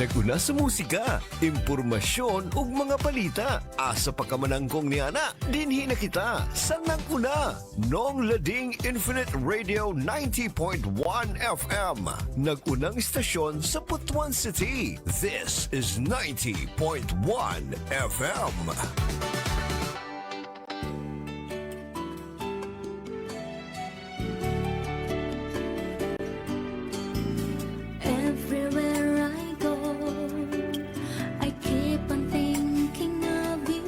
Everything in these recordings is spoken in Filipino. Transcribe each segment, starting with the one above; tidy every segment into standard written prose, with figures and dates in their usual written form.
Naguna sa musika, impormasyon ug mga balita. Asa pa ka manangkong niana, dinhi na kita sa Naguna. Nong Lading Infinite Radio 90.1 FM. Nagunang istasyon sa Butuan City. This is 90.1 FM. Everywhere I go, I keep on thinking of you,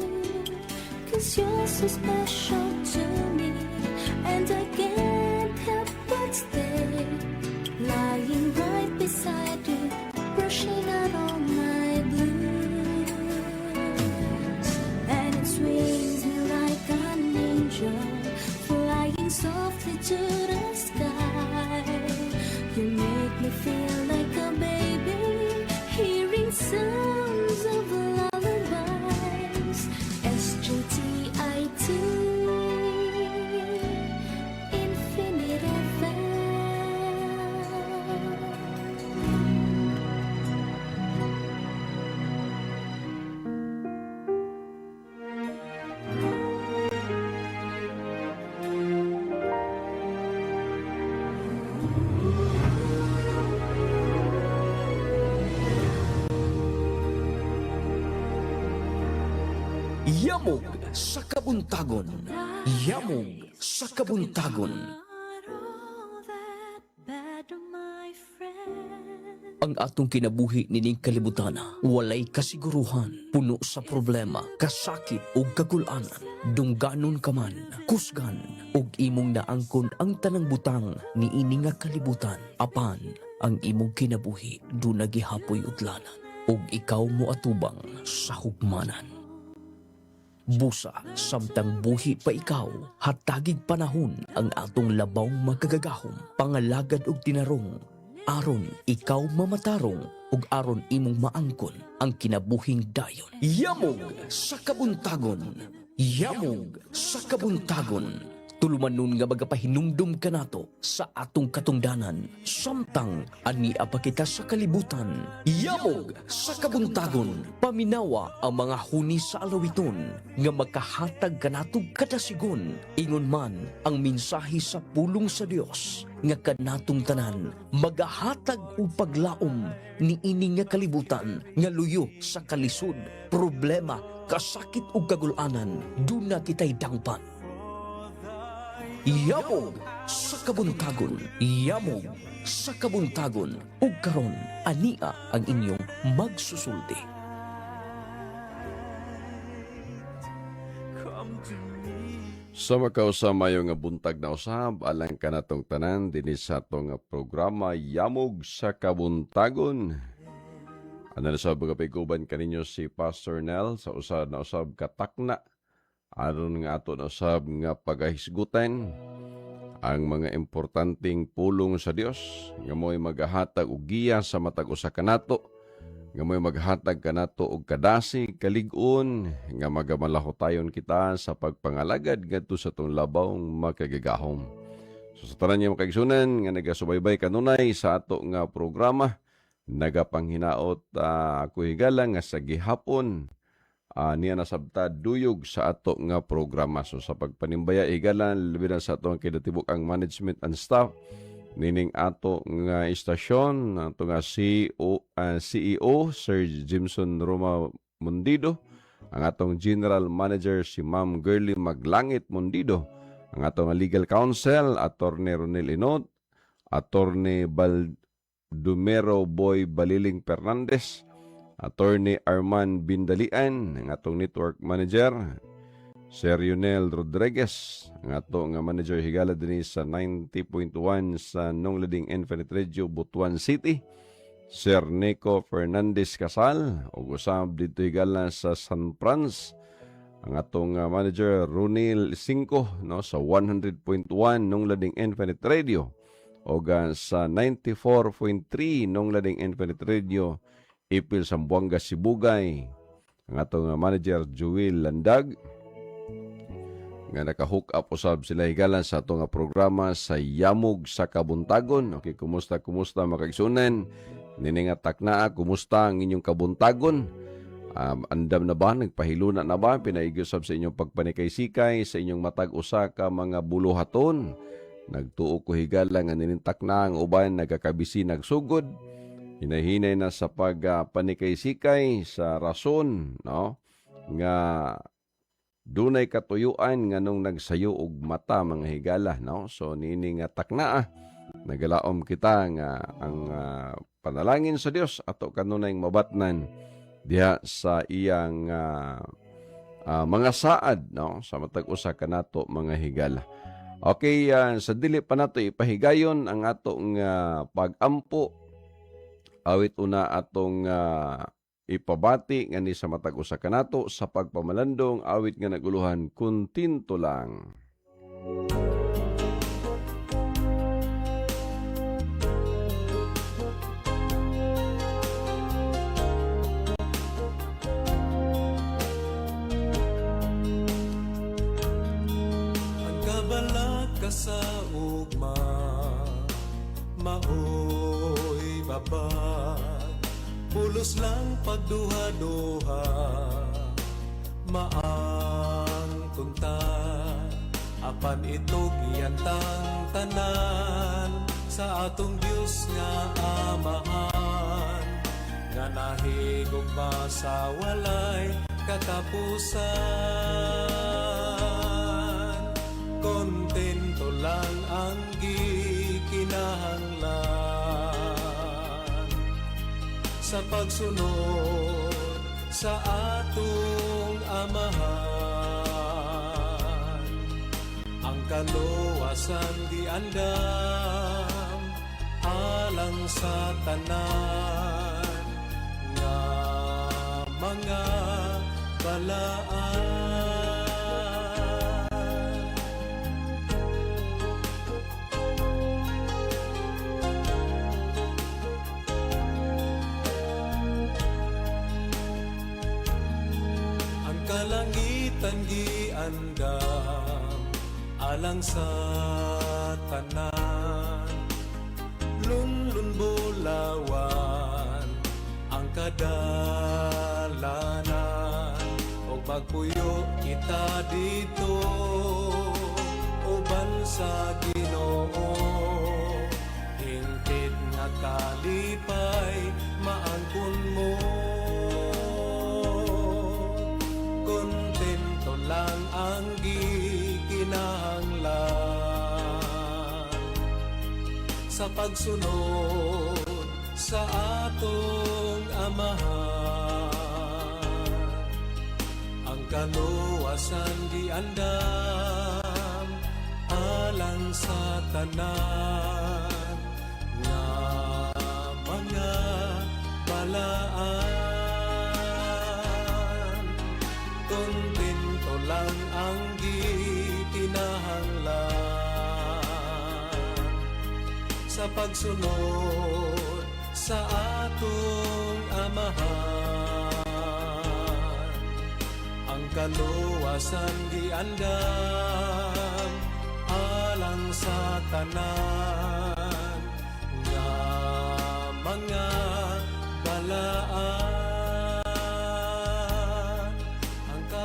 'cause you're so special to me, and I can't help but stay, lying right beside you, brushing out all my blues, and it swings me like an angel, flying softly to the sky. You make me feel like a baby, hearing sounds of lullabies. SGTIT, Infinite FM. Yamog sa kabuntagon. Yamog sa kabuntagon. Not all that bad, my friend. Ang atong kinabuhi nining kalibutana, walay kasiguruhan, puno sa problema, kasakit o kagulanan. Dungganon ka man, kusgan, ug imong naangkon ang tanang butang ni ini nga kalibutan. Apan, ang imong kinabuhi do nagihapoy udlanan, ug ikaw mo atubang sa hugmanan. Busa, samtang buhi pa ikaw, hatagig panahon ang atong labawng magkagagahom, pangalagad og tinarong, aron ikaw mamatarong, ug aron imong maangkon ang kinabuhing dayon. Yamog sa kabuntagon. Yamog sa kabuntagon. Tulumanon nga magapahinumdum ka nato sa atong katungdanan, samtang ania pa kita sa kalibutan. Yamog sa kabuntagon. Paminawa ang mga huni sa alawiton, nga makahatag ka natog kadasigon. Ingon man ang mensahe sa pulong sa Dios, nga kanatong tanan magahatag o paglaom ni ini nga kalibutan, nga luyo sa kalisod, problema, kasakit o kagulanan. Duna kitay dangpan. Yamog sa kabuntagon. Yamog sa kabuntagon. Ug karon ania ang inyong magsusulti. Sa makausama yung nga buntag na usab, alang ka na tong tanan, dinis sa itong programa Yamog sa Kabuntagon. Ano na sa mga piguban kaninyo si Pastor Nel sa usab na usab katakna. Aron nga ato na usab nga pagahisgutan ang mga importanteng pulong sa Dios, nga mo'y maghatag og giya sa matag usa kanato, nga mo'y maghatag kanato og kadasi, kalig-on, nga magamalahotayon kita sa pagpangalagad ngadto sa tong labawng makagagahom. So sa tanan niyo makaigsunan nga nagasubaybay kanunay sa ato nga programa, nagapanghinaot ako higala nga sa gihapon niya nasabta duyog sa ato nga programa. So sa pagpanimbaya higalan labi na sa ato ang kinatibuk ang management and staff nining ato nga istasyon, ato nga CEO Sir Jimson Roma Mundido, ang atong General Manager si Ma'am Girly Maglangit Mundido, ang atong Legal Counsel Attorney Ronel Inot, Attorney Baldomero Boy Baliling Fernandez, Attorney Arman Bindalian, ang atong Network Manager Sir Yunel Rodriguez, ang atong manager higala din sa 90.1 sa Nong Lading Infinite Radio Butuan City, Sir Nico Fernandez Casal, ug usab dito higala sa San Franz, ang atong manager Runil 5 no sa 100.1 Nong Lading Infinite Radio, ug sa 94.3 Nong Lading Infinite Radio Ipil Sambuanga Sibugay, ang atong manager Joel Landag, nga naka-hook up usab sila higalan sa atong programa sa Yamog sa Kabuntagon. Okay, kumusta makaigsunan? Nini nga takna, kumusta ang inyong kabuntagon? Andam na ba? Nagpahiluna na ba? Pinaigusab sa inyong pagpanikay-sikay, sa inyong matag usa ka mga buluhaton. Nagtuo ko higala nga ninintak na ang uban nagkakabisi nagsugod. Hinahinay na sa pagpanikay-sikay sa rason, no? Nga dunay katuyuan nga nung nagsayo og mata mga higala, no? So nini nga takna, nagalaom kita nga ang panalangin sa Dios ato kanunay mabatnan diha sa iyang mga saad, no? Sa matag usa kanato mga higala. Okay, sa dili pa nato ipahigayon ang atong pagampo. Awit una atong ipabati nga ni sa matag usa kanato sa pagpamalandong awit nga naguluhan kuntinto lang. Sa ugma maoy babag pulos lang pagduha-duha maang tunta apan ito giyantang tanan sa atong Dios nga Amahan nga nahigog ba sa walay katapusan. Kontento lang ang gikinahanglan sa pagsunod sa atong Amahan. Ang kaluwasan di andam alang sa tanan nga mga balaan. Kalangitan giandam alang sa tanan lunlun bulawan ang kadalanan o magpuyo kita dito uban sa Ginoo hingpit nga kalipay maangkon mo. Lang ang gikinahanglan sa pagsunod sa atong Amahan. Ang kaluwasan di andam alang sa tanan nga mga balaan. Lang ang gikinahanglan sa pagsunod sa atong Amahan. Ang kaluwasan giandam alang sa tanan nga mga balaan.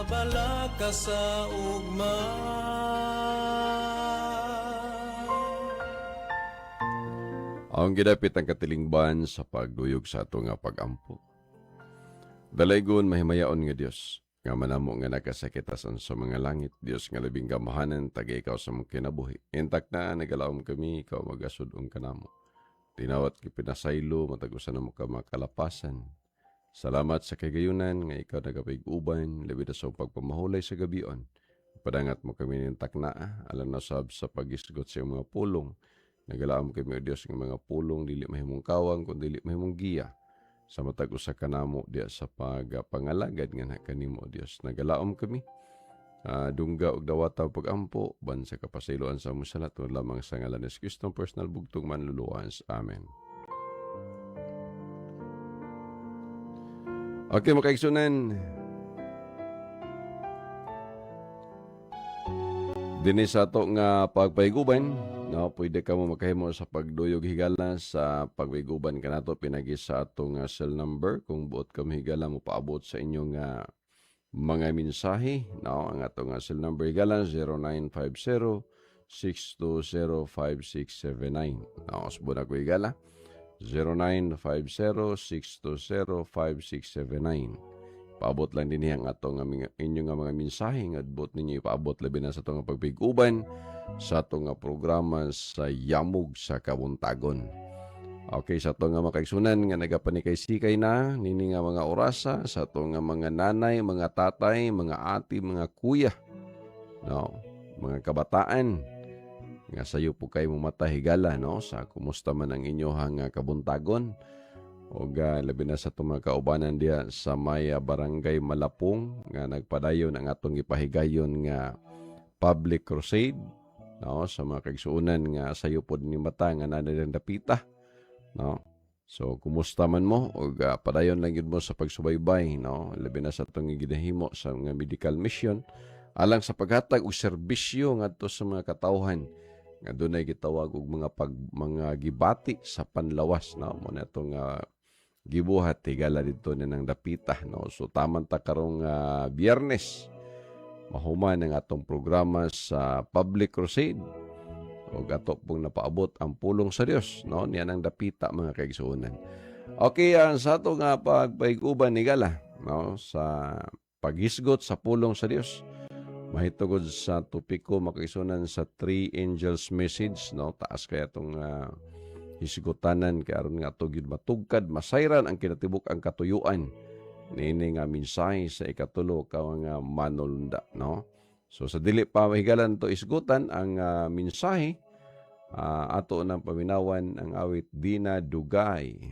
Balaka sa ugma. Ang gidapit ang katilingban sa pagduyog sa ato nga pagampo. Dalaygon mahimayaon nga Dios, nga manamo nga nakasakitasan sa mga langit, Dios nga labing gamahanan, taga ikaw sa mong kinabuhi. Intak na nagalaom kami, ikaw magasudong kanamo. Tinawat kipinasaylo, matagusan na mo ka makalapasan. Salamat sa kagayunan nga ikaw nagapay-uban, labi na sa pagpamahulay sa gabion. Padangat mo kami ng takna, alam na sab sa pag-isgot sa mga pulong. Nagalaam kami o Diyos ng mga pulong, dili mahimong kawang, kundi dili mahimong giya. Sa matag usa kanamo diya sa pagpangalagad nga kanimo o Diyos. Nagalaam kami, dungga og dawata pagampo, ban sa kapasayloan sa musalat, lamang sa ngalan ni Kristo, personal bugtong manluluwas. Amen. Okay, makaigsunan. Dinis sa ato nga pagpahiguban, No, pwede ka mo makahimo sa pagduyog higala sa pagbiguban ka nato pinagi sa atong cell number kung buot ka higala mo paabot sa inyong mga mensahe. No, ang atong cell number higala 0950-620-5679. No, subuan ako higala 0950-620-5679. Paabot lang din ang atong inyong mga mensahe nga adbot ninyo ipaabot labi na sa atong pagbiguban sa atong programa sa Yamog sa Kabuntagon. Okay, sa atong mga kaigsunan nga nagapanikay-sikay na nini nga mga orasa sa atong mga nanay, mga tatay, mga ati, mga kuya. No, mga kabataan nga sayo po kayo matahigala no sa kumusta man ang inyohang kabuntagon. O labi na sa itong mga kaubanan diya sa may barangay Malapong nga nagpadayon ang atong ipahigayon nga public crusade no sa mga kaigsuunan nga sayo pod ni mata nga nanilang dapita no. So kumusta man mo o padayon lang yun mo sa pagsubaybay no labi na sa itong ginahimo sa mga medical mission alang sa paghatag og serbisyo ngadto sa mga katawhan nga dunay gitawag og mga gibati sa panlawas no mo na itong gibuhat higala dito ni nang dapita no. So taman ta karong Biyernes mahuman ang atong programa sa Public Crusade o ato pong napaabot ang pulong sa Dios no niya nang dapita mga kaigsuonan. Okay, sa ato nga pagpaiguban higala no sa paghisgot sa pulong sa Dios mahitugod sa topiko makaigsuonan sa Three Angels Message no taas kaya itong hisgutanan kay aron nga ato gyud matugkad masayran ang kinatibuk ang katuyuan niini nga mensahe sa ikatulo ka nga manulunda no. So sa dili pa mahigalan to isgutan ang mensahe ato nang paminawan ang awit Dina Dugay.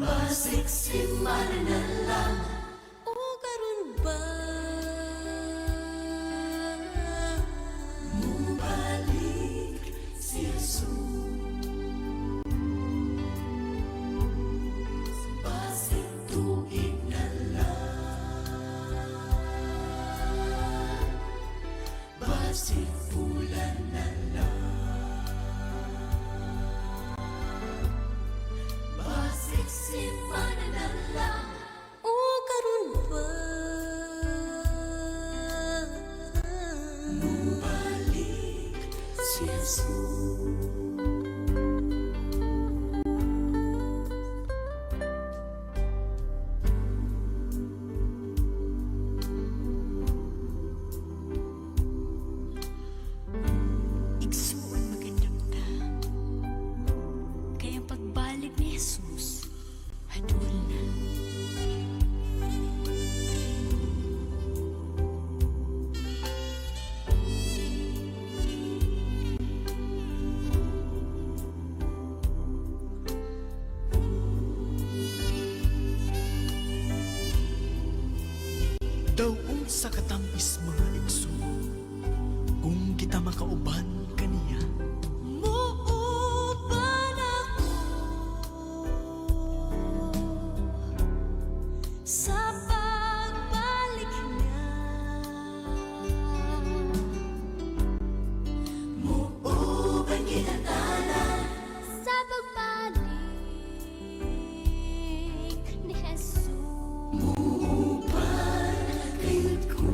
Basik simpan na lang o karon ba mubalik si Jesus. Basik tuig na lang, basik bulan na lang, basik simpan na lang o sa katamis mga igso, kung kita makauban kaniya. Muuban ako sa pagbalik niya. Muuban kita tanan sa pagbalik ni Jesus. Muuban kayod ko.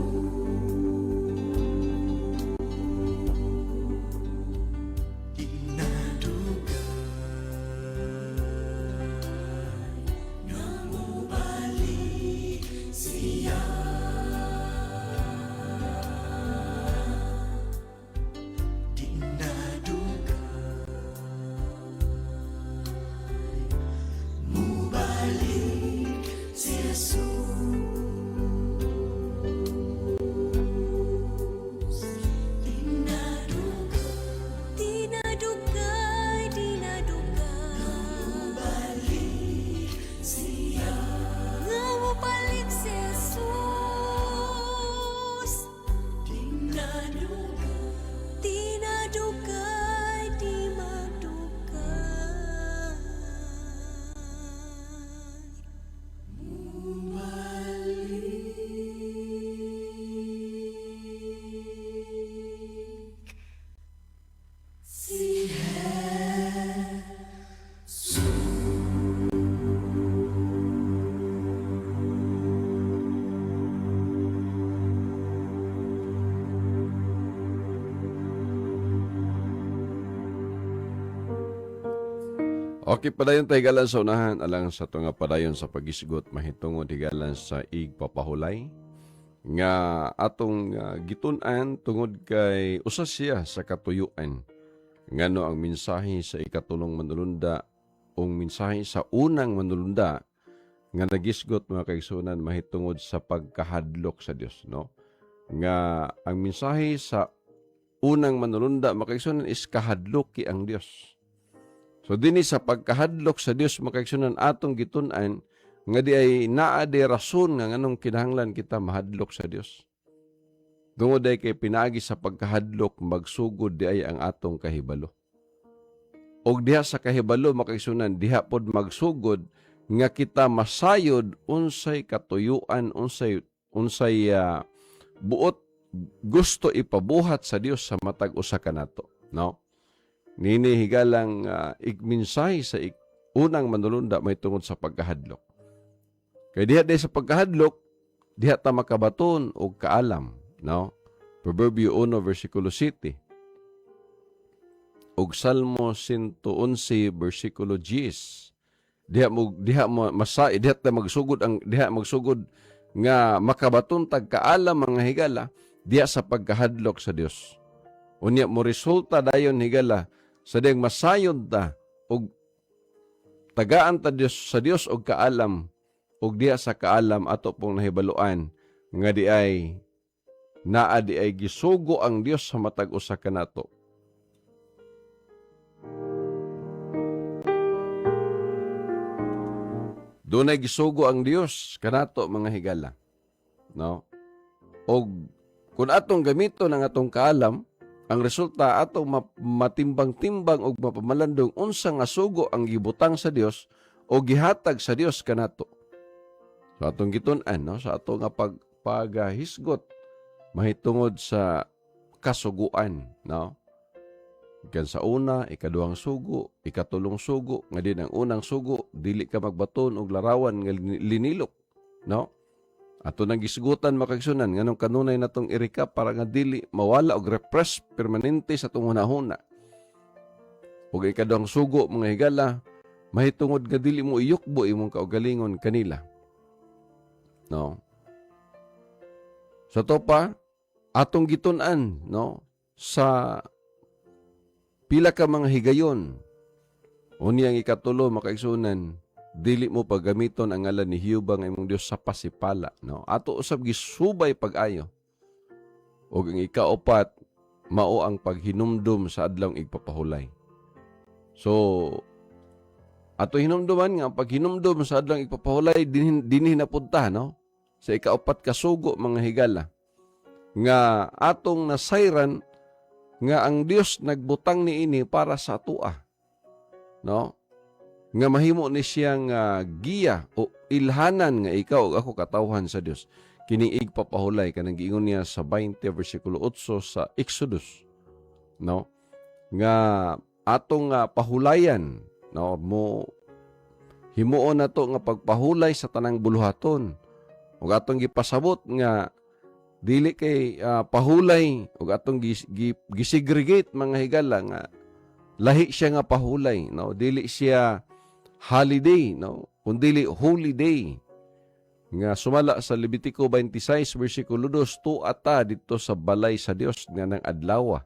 Okay, padayon tayo higalan sa unahan, alang sa ito nga padayon sa pagisgot, mahitungod higalan sa igpapahulay. Nga atong gitunan tungod kay usa siya sa katuyuan. Ngano ang mensahe sa ikatulong manulunda, o mensahe sa unang manulunda, nga nagisgot mga kaigsunan mahitungod sa pagkahadlok sa Dios, no? Nga ang mensahe sa unang manulunda mga kaigsunan is kahadloki ang Dios. So dinhi sa pagkahadlok sa Dios mga kaigsunan atong gitun-an nga di ay naa di rason nga nganong kinahanglan kita mahadlok sa Dios. Tungod ay kay pinaagi sa pagkahadlok magsugod di ay ang atong kahibalo. Og diha sa kahibalo mga kaigsunan diha pod magsugod nga kita masayod unsay katuyuan, unsay buot gusto ipabuhat sa Dios sa matag usa kanato, no? Nini higalang igminsay sa unang manulunda may tungod sa pagkahadlok. Kaya diha sa pagkahadlok, diha ta makabaton o kaalam, no? Proverbio 1 versikulo 7. Og Salmo 111 versikulo 10. Diha ta magsugod nga makabaton tag kaalam mga higala diha sa pagkahadlok sa Dios. Unya mo resulta dayon higala sa diyang masayod ta og tagaan ta Dios sa Dios og kaalam og diha sa kaalam ato pong nahibaluan nga di ay naa di ay gisugo ang Dios sa matag usa kanato. Doon ay gisugo ang Dios kanato mga higala, no? Og kung atong gamiton ang atong kaalam, ang resulta atong matimbang-timbang og mapamalandong unsa nga sugo ang gibutang sa Dios o gihatag sa Dios kanato. So atong gitun-an, no, sa ato nga paghisgot mahitungod sa kasuguan, no? Ikan sa una, ikaduhang sugo, ikatulong sugo, nga din ang unang sugo, dili ka magbaton og larawan nga linilok, no? Ato nang gisgutan makagsunan nganong kanunay natong i-recap para nga dili mawala og repress permanente sa atong hunahuna. Ug ikaduhang sugo mga higala, mahitungod nga dili mo iyukbo imong kaugalingon kanila. No. Sa topa atong gitun-an, no, sa pila ka mga higayon. Unyang ikatulo makaigsunan, dili mo paggamiton ang ngalan ni Hiyuba nga imong Dios sa pasipala, no? Ato usab gisubay pag-ayo. Ug ang ikaapat mao ang paghinumdum sa adlawng igpapahulay. So ato hinumduman nga paghinumdum sa adlawng igpapahulay dinhi napunta, no? sa ikaupat kasugo mga higala nga atong nasayran nga ang Dios nagbutang niini para sa atua, no? Nga mahimo ni siyang giya o ilhanan nga ikaw ug ako katawhan sa Dios. Kining igpapahulay kanang giingon niya sa 20 versikulo 8 sa Exodus, no? Nga atong pahulayan, no, mo himuon nato nga pagpahulay sa tanang buluhaton. Ug atong gipasabot nga dili kay pahulay ug atong gisegregate mga higala nga lahi siya nga pahulay, no? Dili siya holiday, no? Kundili holy day. Nga sumala sa Levitico 26 versikulo 2, tuata dito sa balay sa Dios nga nang adlaw.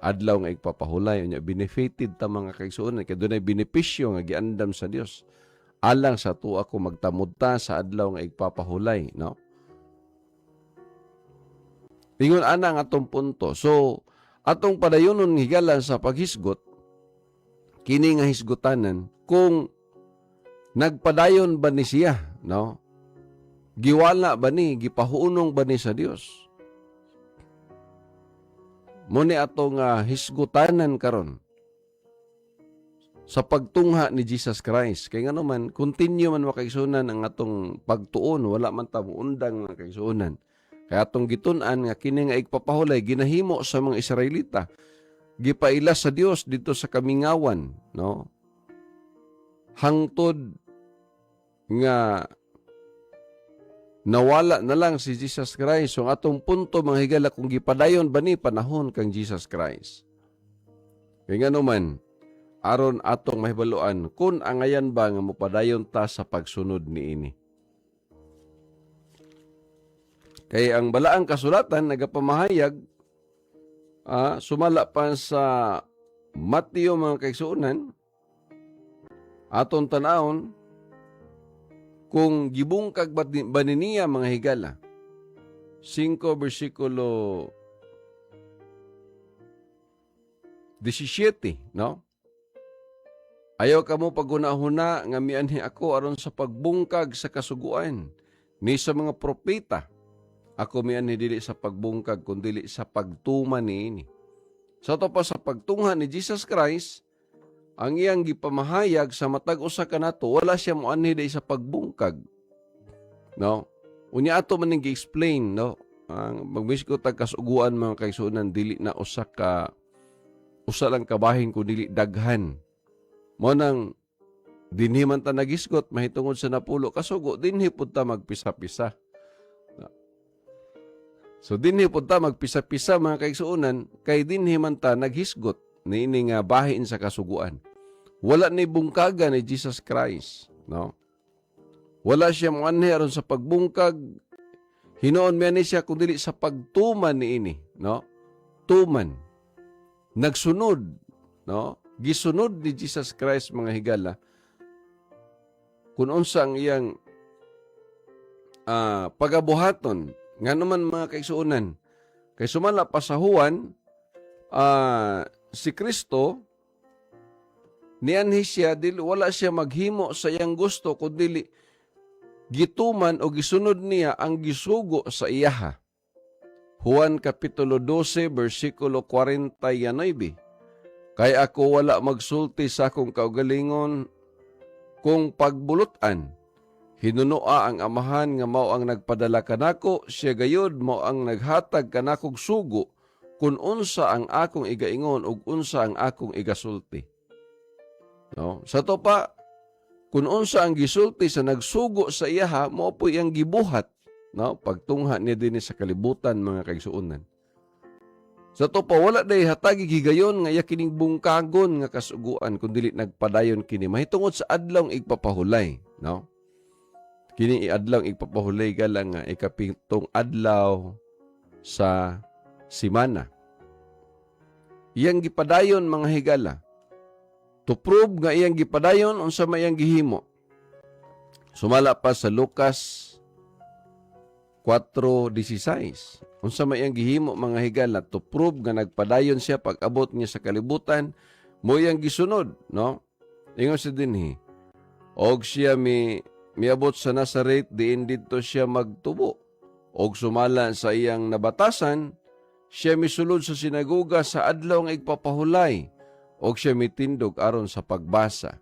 Adlaw nga igpapahulay unya benefited ta mga kaigsuonan kay dunay benepisyo nga giandam sa Dios. Alang sa tuwa ko magtamudta sa adlaw nga igpapahulay, no? Ingon ana nga atong punto. So, atong padayonon higala sa paghisgot, kini nga hisgutanan, kung nagpadayon ba ni siya, no? Giwala ba ni, gipahuunong ba ni sa Dios? Muni atong hisgutanan karon sa pagtungha ni Jesus Christ. Kaya nga naman, continue man makaigsunan ang atong pagtuon, wala man ta muundang mga kaigsunan. Kaya atong gitun-an nga kini nga igpapahulay ginahimo sa mga Israelita. Gipaila sa Dios dito sa kamingawan, no? Hangtod nga nawala na lang si Jesus Christ. So atong punto mga higala kung gipadayon ba ni panahon kang Jesus Christ. Kaya nga naman, aron atong mahibaluan kung angayan ba nga mopadayon ta sa pagsunod niini. Kaya ang balaang kasulatan nagapamahayag sumala pa sa Mateo mga kaigsuonan aton tanawon kung gibungkag ba niya mga higala 5 versikulo 17, no? Ayaw kamo paghuna-huna nga mianhi ako aron sa pagbungkag sa kasuguan ni sa mga propeta. Ako mianhi dili sa pagbungkag kundi sa pagtuman niini. Sa to pa sa pagtungha ni Jesus Christ, ang iyang gipamahayag sa matag usa kanato wala siya moanhi dili sa pagbungkag. No? Unya ato man ning gi-explain, no? Ang magbisko tag kasuguan mga kaigsuonan dili na usa lang kabahin kundi daghan. Mo nang dinhi man ta nagisgot mahitungod sa napulo kasugo dinhi pud ta magpisa-pisa. So dinhi pud ta magpisa-pisa mga kaigsuonan kay dinhi man ta naghisgot niini nga bahin sa kasuguan. Wala ni bungkaga ni Jesus Christ, no? Wala siya moanhi aron sa pagbungkag. Hinoon man ni siya kundi sa pagtuman niini, no? Tuman. Nagsunod, no? Gisunod ni Jesus Christ mga higala kung unsa ang iyang pagabuhaton. Nga naman mga kaigsuonan, kay sumala pa sa Juan, si Kristo, nianhi siya, wala siya maghimo sa iyang gusto, kundi gituman o gisunod niya ang gisugo sa iyaha. Juan Kapitulo 12, versikulo 49. Kay ako wala magsulti sa akong kaugalingon kung pagbulutan. Hinunoa ang amahan nga mao ang nagpadala kanako, siya gayud mao ang naghatag kanakog sugo kung unsa ang akong igaingon ug unsa ang akong igasulti. No? Sa to pa, kung unsa ang gisulti sa nagsugo sa iyaha, mao po iyang gibuhat, no? Pagtungha niya din sa kalibutan mga kaigsuonan. Sa to pa, wala day hatagi gigayon nga iya kining bungkagon nga kasuguan kung dili nagpadayon kini mahitungod sa adlaw igpapahulay, no? Kini adlaw igpapahulay galang nga ikapitong adlaw sa simana. Iyang gipadayon mga higala. To prove nga iyang gipadayon unsa may iyang gihimo. Sumala pa sa Lucas 4:16. Unsa may iyang gihimo mga higala to prove nga nagpadayon siya pag abot niya sa kalibutan mo iyang gisunod, no? Ingon sa dinhi. Og siya miabot sa Nazaret, diin dito siya magtubo. Og sumala sa iyang nabatasan, siya misulod sa sinagoga sa adlaw nga igpapahulay, og siya mitindog aron sa pagbasa.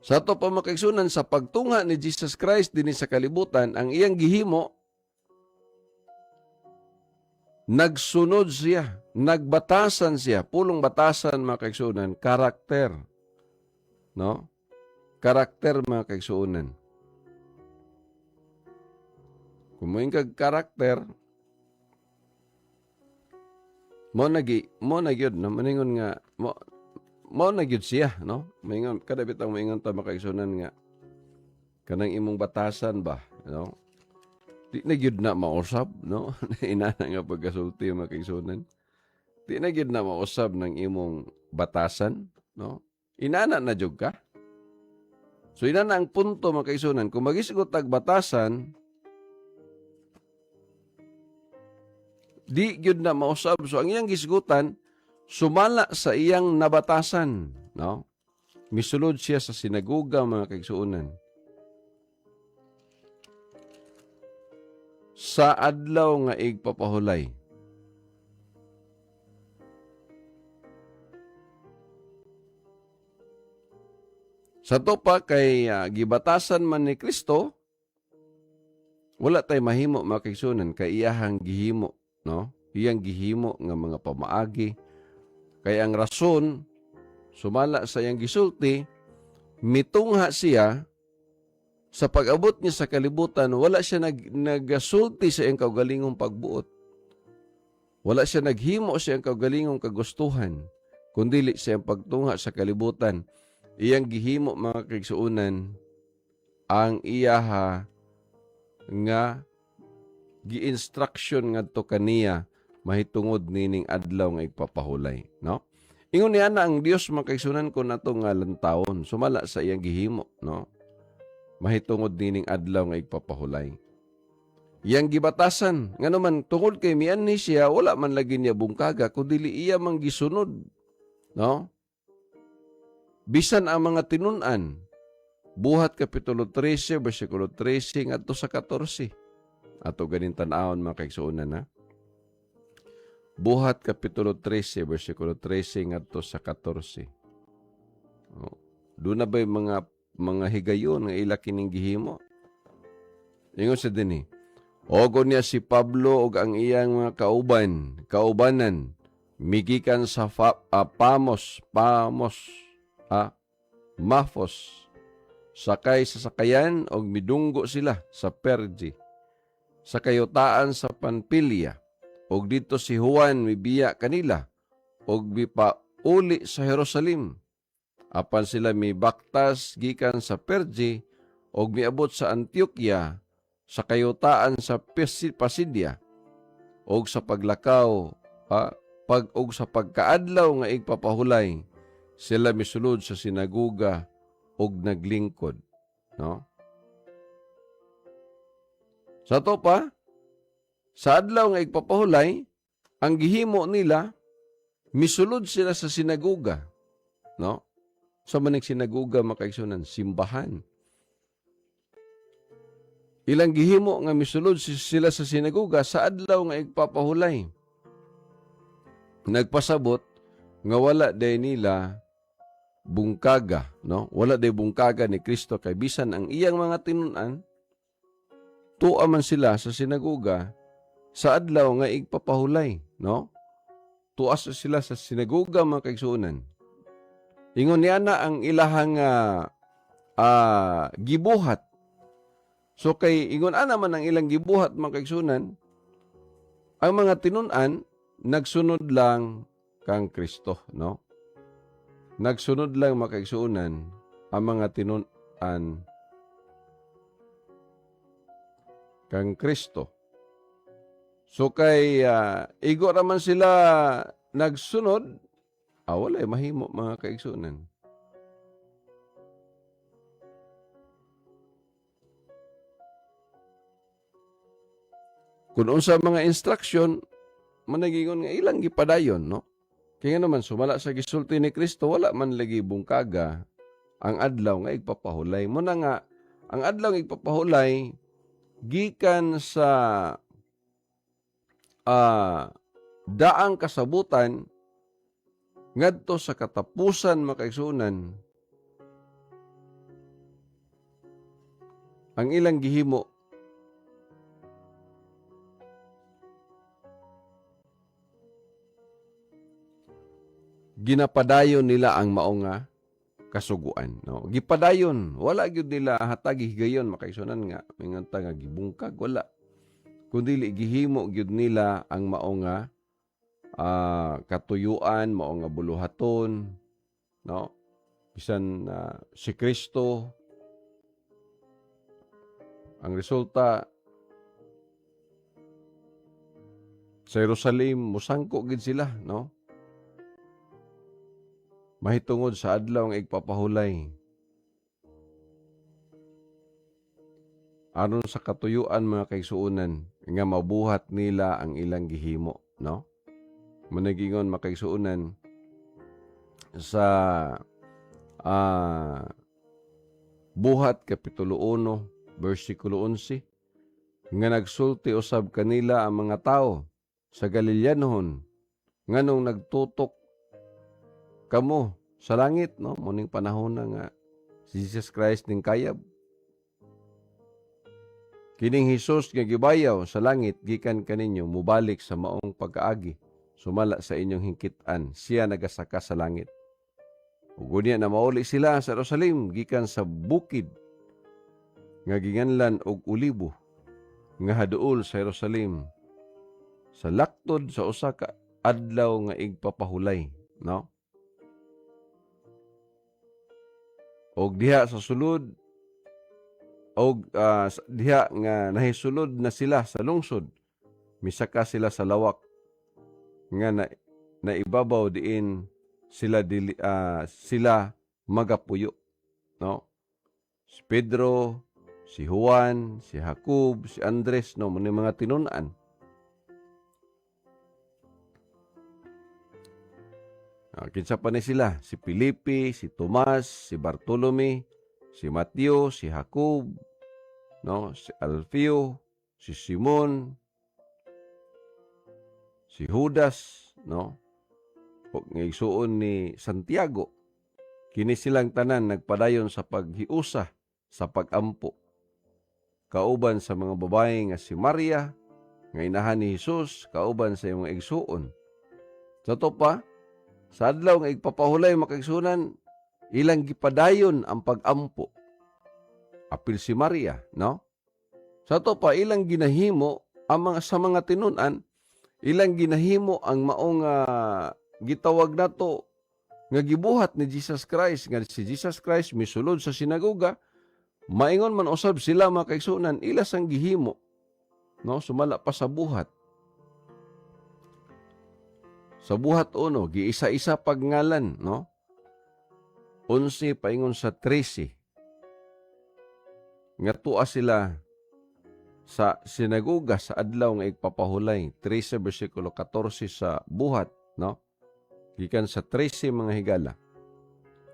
Sa ato pa makaigsunan, sa pagtungha ni Jesus Christ dinhi sa kalibutan, ang iyang gihimo, nagsunod siya, nagbatasan siya, pulong batasan mga kaigsunan, karakter. No? Karakter mga kaigsunan. Kung mo kag karakter, mo nagyod no, maningon nga mo nagyod siya, no? Maingon kada bitang maingon ta makaigsunan nga kanang imong batasan ba, no? Di na gyud na mausab, no? Inana nga pagkasulti makaigsunan. Di na gyud na mausab ng imong batasan, no? Inana na jud ka. So inana ang punto makaigsunan, kung magisgot tag batasan, di gyud na mausab. So ang iyang gisgutan, sumala sa iyang nabatasan, no? Misulod siya sa sinagoga mga kaigsuonan. Sa adlaw nga igpapahulay. Sa to pa kay gibatasan man ni Kristo, wala tay mahimo mga kaigsuonan kay iyahang gihimo, no? Iyang gihimo nga mga pamaagi. Kaya ang rason, sumala sa iyang gisulti, mitungha siya sa pag-abot niya sa kalibutan, wala siya nagasulti sa iyang kaugalingong pagbuot. Wala siya naghimo sa iyang kaugalingong kagustuhan, kundi sa iyang pagtungha sa kalibutan. Iyang gihimo mga kaigsuonan, ang iyaha nga gi-instruction ngadto kaniya mahitungod nining adlaw nga igpapahulay, no? Ingon niya na ang Dios makaigsunan ko nato nga lantawon, sumala sa iyang gihimo, no? Mahitungod nining adlaw nga igpapahulay. Iyang gibatasan, nga naman tungod kay mian ni siya, wala man lagi niya bungkaga, kundi iya mang gisunod, no? Bisan ang mga tinunan, Buhat Kapitulo 13, versikulo 13 ngadto sa 14. Ato ganin tan-awon mga kaigsuonan na. Buhat Kapitulo 13, versikulo 13 ngadto sa 14. Doon na ba'y mga higayon nga ila kining gihimo? Ingon sa dinhi. Ogo niya si Pablo og ang iyang mga kaubanan, migikan sa Mafos, sakay sa sakayan og midunggo sila sa Perge, sa kayutaan sa Pampilya, og dito si Juan mibiya kanila, og mipauli sa Jerusalem. Apan sila mibaktas gikan sa Perge, og miabot sa Antioquia, sa kayutaan sa Pisidia, og sa paglakaw, og sa pagkaadlaw nga igpapahulay, sila misulod sa sinagoga og naglingkod, no? Sa to pa, sa adlaw nga igpapahulay, ang gihimo nila, misulod sila sa sinagoga, no? Sa maning sinagoga makaigsunan, simbahan. Ilang gihimo nga misulod sila sa sinagoga sa adlaw nga igpapahulay. Nagpasabot nga wala day nila bungkaga, no? Wala day bungkaga ni Kristo kay bisan ang iyang mga tinunan, tuwa man sila sa sinagoga sa adlaw nga igpapahulay, no? Tuwa sila sa sinagoga mga kaigsuonan. Ingon niya na ang ilahang gibuhat. So kay ingon naman ang ilang gibuhat mga kaigsuonan, ang mga tinunan nagsunod lang kang Kristo, no? Nagsunod lang mga kaigsuonan ang mga tinunan kang Kristo. So kay igo raman sila nagsunod, wala mahimo mga kaigsuonan. Kung unsa mga instruction, managingon nga ilang gipadayon, no? Kaya naman, sumala sa gisulti ni Kristo, wala man lagi bungkaga ang adlaw nga igpapahulay. Muna nga, ang adlaw nga igpapahulay, gikan sa daang kasabutan, ngadto sa katapusan makaigsunan, ang ilang gihimo ginapadayon nila ang mao nga kasuguan, no? Gipadayon, wala gyud nila hatagi higayon makaigsunan nga minganta nga gibungkag, wala. Kundi gihimo gyud nila ang mao nga katuyuan, mao nga buluhaton, no? Bisan si Kristo, ang resulta sa Jerusalem musangko gid sila, no? Mahitungod sa adlaw nga igpapahulay. Aron sa katuyuan mga kaigsuonan nga mabuhat nila ang ilang gihimo, no? Managingon makaigsuonan sa Buhat Kapitulo 1 versikulo 11 nga nagsulti usab kanila ang mga tao sa Galileanhon nganong nagtutok kamo sa langit, no? Muning panahon na nga si Jesus Christ ning kayab. Kining Hesus nga gibayaw sa langit gikan kaninyo mubalik sa maong pagkaagi, sumala sa inyong hingkit-an, siya nagasaka sa langit. Ug unya na mauli sila sa Jerusalem gikan sa bukid nga ginganlan og Olibo nga haduol sa Jerusalem sa laktod sa usa ka adlaw nga igpapahulay, no? Og diha sa sulod og diha nga nahisulod na sila sa lungsod, misaka sila sa lawak nga naibabaw diin sila magapuyo, no? Si Pedro, si Juan, si Jacob, si Andres, no, muna mga tinunaan. Kinsa pa ni sila? Si Felipe, si Tomas, si Bartolome, si Mateo, si Jacob, no, si Alfeo, si Simon, si Judas, no, o ngaysuon ni Santiago. Kini silang tanan nagpadayon sa paghiusa sa pagampo. Kauban sa mga babae nga si Maria, nga inahan ni Jesus, kauban sa mga igsuon. Sa to pa, sa adlaw nga igpapahulay makaigsunan, ilang gipadayon ang pagampo. Apil si Maria, no? Sa to pa, ilang ginahimo sa mga tinunan, ilang ginahimo ang maong gitawag nato nga gibuhat ni Jesus Christ, nga si Jesus Christ misulod sa sinagoga, maingon man usab sila mga kaigsunan, ilas ang gihimo, no? Sumala pa sa buhat. Sa buhat uno, giisa-isa pagngalan, no? 11 paingon sa 13. Nga tuwa sila sa sinagoga sa adlaw nga igpapahulay. 13 versikulo 14 sa buhat, no? Gikan sa 13 mga higala.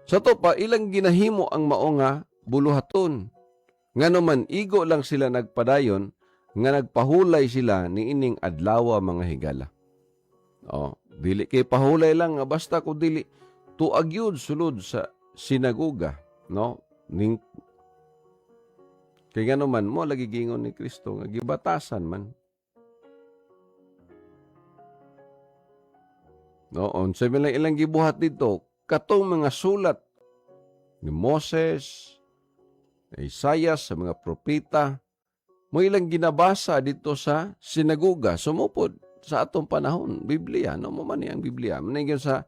Sa to pa, ilang ginahimo ang mao nga buluhaton. Nga naman, igo lang sila nagpadayon, nga nagpahulay sila ni ining adlaw mga higala. O, dili kay pahulay lang, basta ko dili tuag yun sulod sa sinagoga, no? Kay nga naman mo lagi gingon ni Kristo nga gibatasan man. No, unsa man lang ilang gibuhat dito, katong mga sulat ni Moses, ni Isaiah, sa mga propeta, mo ilang ginabasa dito sa sinagoga, sumupod sa atong panahon, Biblia, no mo man ang Biblia. Maningin sa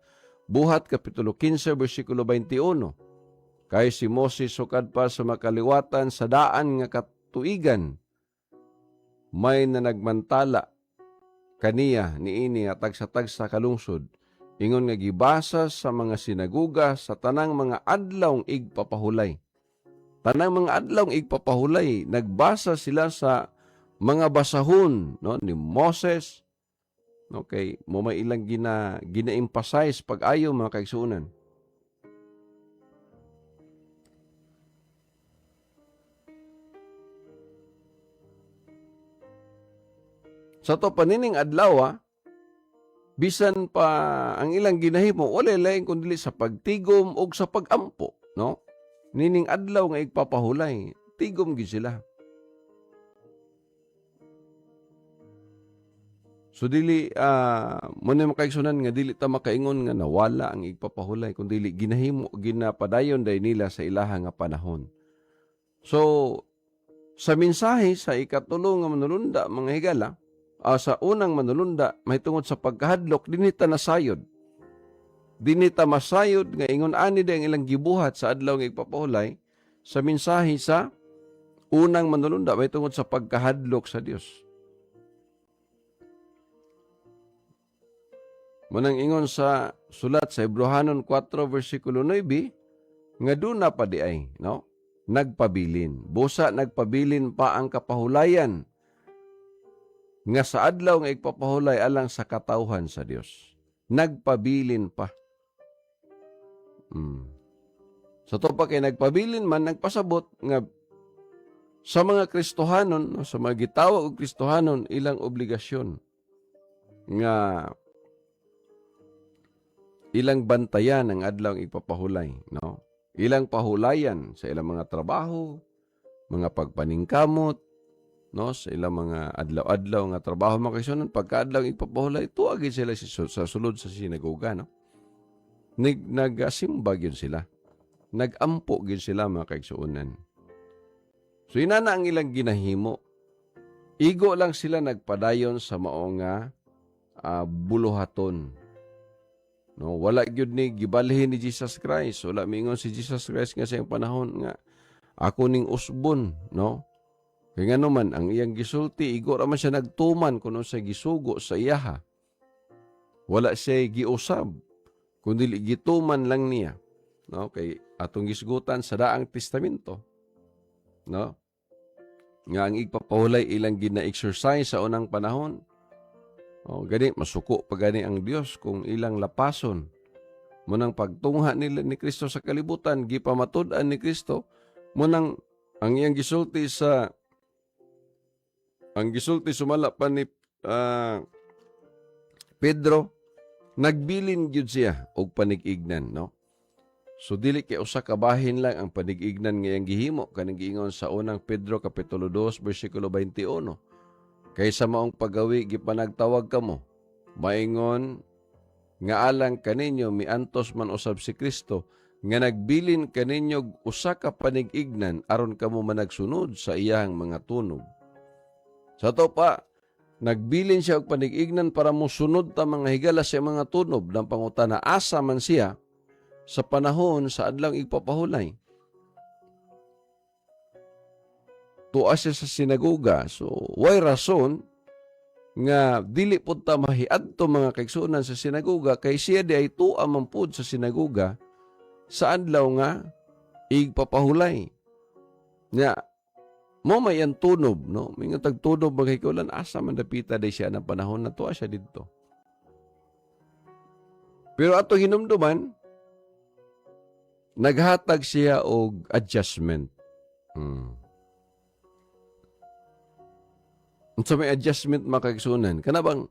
Buhat Kapitulo 15 versikulo 21. Kay si Moses sukad pa sa makaliwatan sa daan nga katuigan, may na nagmantala kaniya niini nga tagsa-tagsa kalungsod, ingon nga gibasa sa mga sinagoga sa tanang mga adlaw igpapahulay. Tanang mga adlaw igpapahulay, nagbasa sila sa mga basahon, no, ni Moses. Okay, mo may ilang gina-emphasize pag-ayo mga kaigsuonan. Sa to panining adlaw, bisan pa ang ilang ginahimo, wala lain kundi sa pagtigom o sa pagampo, no? Nining adlaw nga igpapahulay, tigom gid sila. So dili muna makaigsunan nga dili ta makaingon nga nawala ang igpapahulay kun dili ginahimo ginapadayon day nila sa ilaha nga panahon. So sa mensahe sa ikatulo nga manulunda mga higala, sa unang manulunda mahitungod sa pagkahadlok dinhi ta nasayod. Dinhi ta masayod nga ingon ani day ang ilang gibuhat sa adlaw nga igpapahulay sa mensahe sa unang manulunda mahitungod sa pagkahadlok sa Dios. Munang ingon sa sulat sa Hebrehanon 4 versikulo 9 nga duna pa di ay, no? Nagpabilin. Busa nagpabilin pa ang kapahulayan nga sa adlaw nga igpapahulay alang sa katawhan sa Dios. Nagpabilin pa. Sa to pa kay nagpabilin man nagpasabot nga sa mga Kristohanon, no, sa mga gitawag og Kristohanon ilang obligasyon nga ilang bantayan ang adlaw igpapahulay, no? Ilang pahulayan sa ilang mga trabaho, mga pagpaningkamot, no? Sa ilang mga adlaw-adlaw nga trabaho makisunan pagkaadlaw igpapahulay, tuagi sila sa sulod sa sinagoga, no? Nagasimba gyud sila. Nagampo gyud sila mga kaigsuonan. So inana ang ilang ginahimo. Igo lang sila nagpadayon sa mao nga buluhaton. No, wala gyud ni gibalhin ni Jesus Christ. Wala mingon si Jesus Christ nga sa iyang panahon nga ako ning usbon, no? Kaya nga naman ang iyang gisulti igo ra man siya nagtuman kuno sa gisugo sa iyaha. Wala siya giusab kundi gituman lang niya, no? Kay atong gisgutan sa daang testamento, no? Nga ang igpapahulay ilang gina-exercise sa unang panahon. Gani, masuko pa gani ang Dios kung ilang lapason. Munang pagtungha nila ni Kristo sa kalibutan, gipamatud-an ni Kristo, munang ang iyang gisulti sumala pa ni Pedro, nagbilin gyud siya og panig-ignan, no? So dili kay usa ka bahin lang ang panig-ignan nga iyang gihimo kaning giingon sa unang Pedro kapitulo 2 bersikulo 21. Kaysa maong pagawi gipanagtawag kamo, maingon nga alang kaninyo miantos man usab si Kristo nga nagbilin kaninyo usa ka panig-ignan aron kamo managsunod sa iyang mga tunog. Sa to pa, nagbilin siya og panig-ignan para mosunod ta mga higala sa mga tunog ng pangutana asa man siya sa panahon sa adlaw igpapahulay. Tuwa siya sa sinagoga. So, why rason nga dili pud ta mahiadto mga kaigsuonan sa sinagoga kay siya di ay tuwa man pud sa sinagoga sa adlaw nga igpapahulay. Nya mo may ang tunob, no? May nga tagtunob magkikulan asa man dapita day siya ng panahon na tuwa siya didto. Pero ato hinumduman naghatag siya og adjustment. So may adjustment makagsunan. Kana bang